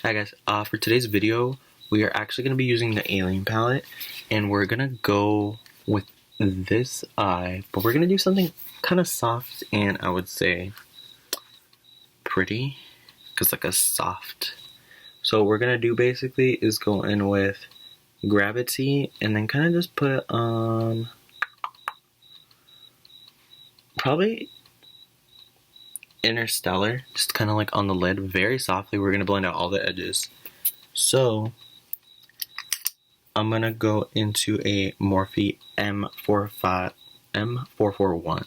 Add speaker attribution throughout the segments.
Speaker 1: Hi guys, for today's video, we are actually going to be using the Alien palette, and we're going to go with this eye, but we're going to do something kind of soft and I would say pretty, because like a soft. So what we're going to do basically is go in with Gravity and then kind of just put probably Interstellar, just kind of like on the lid, very softly. We're going to blend out all the edges. So I'm going to go into a Morphe M441.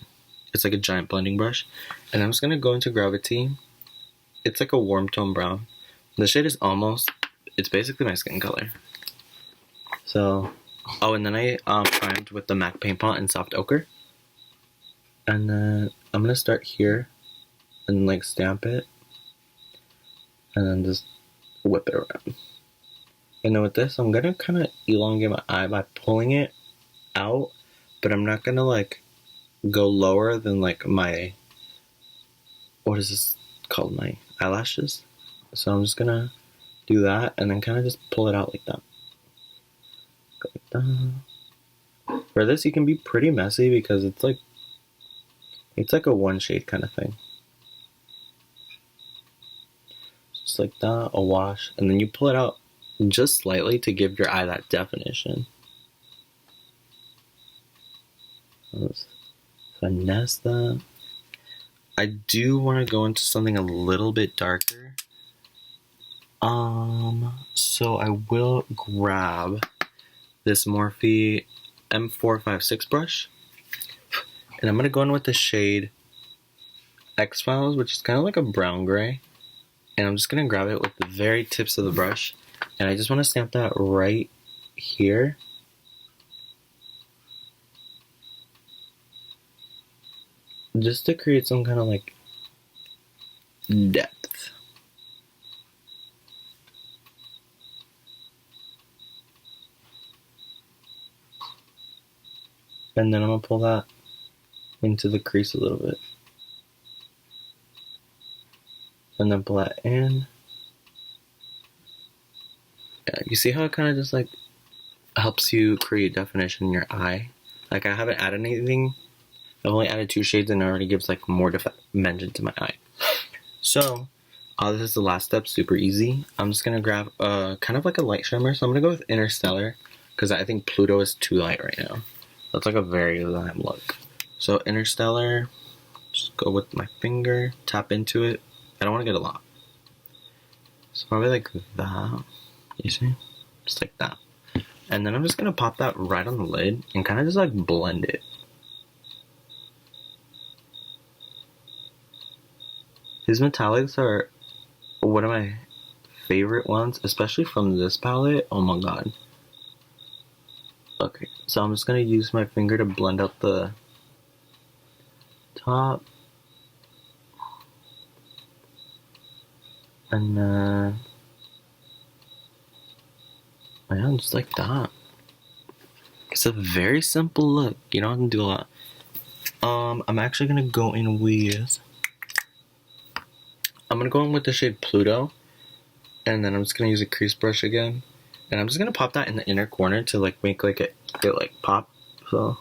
Speaker 1: It's like a giant blending brush. And I'm just going to go into Gravity. It's like a warm tone brown. The shade is it's basically my skin color. So, and then I primed with the MAC Paint Pot in Soft Ochre. And then I'm going to start here and like stamp it. And then just whip it around. And then with this, I'm gonna kind of elongate my eye by pulling it out, but I'm not gonna like go lower than like my, what is this called, my eyelashes. So I'm just gonna do that and then kind of just pull it out like that. Go like that. For this, you can be pretty messy because it's like a one shade kind of thing. Just like that, a wash, and then you pull it out just slightly to give your eye that definition. Let's finesse that. I do want to go into something a little bit darker. So I will grab this Morphe M456 brush, and I'm gonna go in with the shade X-Files, which is kind of like a brown gray, and I'm just gonna grab it with the very tips of the brush. And I just want to stamp that right here. Just to create some kind of like depth. And then I'm going to pull that into the crease a little bit. And then pull that in. Yeah, you see how it kind of just like helps you create definition in your eye? Like I haven't added anything. I've only added 2 shades and it already gives like more dimension to my eye. So this is the last step, super easy. I'm just gonna grab kind of like a light shimmer. So I'm gonna go with Interstellar because I think Pluto is too light right now. That's like a very lime look. So Interstellar, just go with my finger, tap into it. I don't want to get a lot. So probably like that. You see? Just like that. And then I'm just gonna pop that right on the lid and kind of just like blend it. These metallics are one of my favorite ones, especially from this palette. Oh my god. Okay, so I'm just gonna use my finger to blend out the top. And yeah, just like that. It's a very simple look. You don't have to do a lot. I'm actually gonna go in with the shade Pluto, and then I'm just gonna use a crease brush again, and I'm just gonna pop that in the inner corner to like make like it like pop. So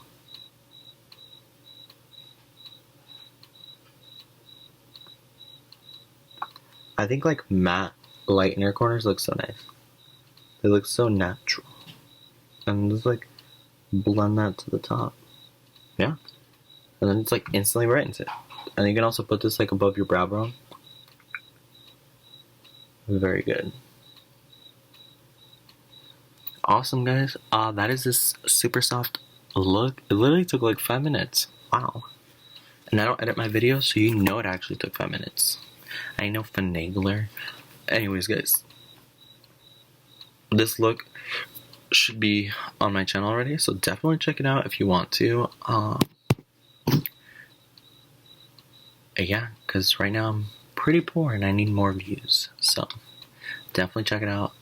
Speaker 1: I think like matte light inner corners look so nice. They look so natural. And just like blend that to the top. Yeah. And then it's like instantly brightens it. And you can also put this like above your brow bone. Very good. Awesome, guys. That is this super soft look. It literally took like 5 minutes. Wow. And I don't edit my videos, so you know it actually took 5 minutes. I know, finagler. Anyways, guys. This look should be on my channel already, so definitely check it out if you want to. Yeah, because right now I'm pretty poor and I need more views, so definitely check it out.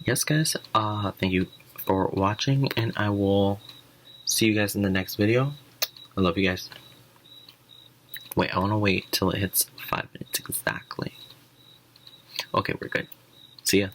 Speaker 1: Yes, guys, thank you for watching, and I will see you guys in the next video. I love you guys. Wait, I want to wait till it hits 5 minutes exactly. Okay, we're good. See ya.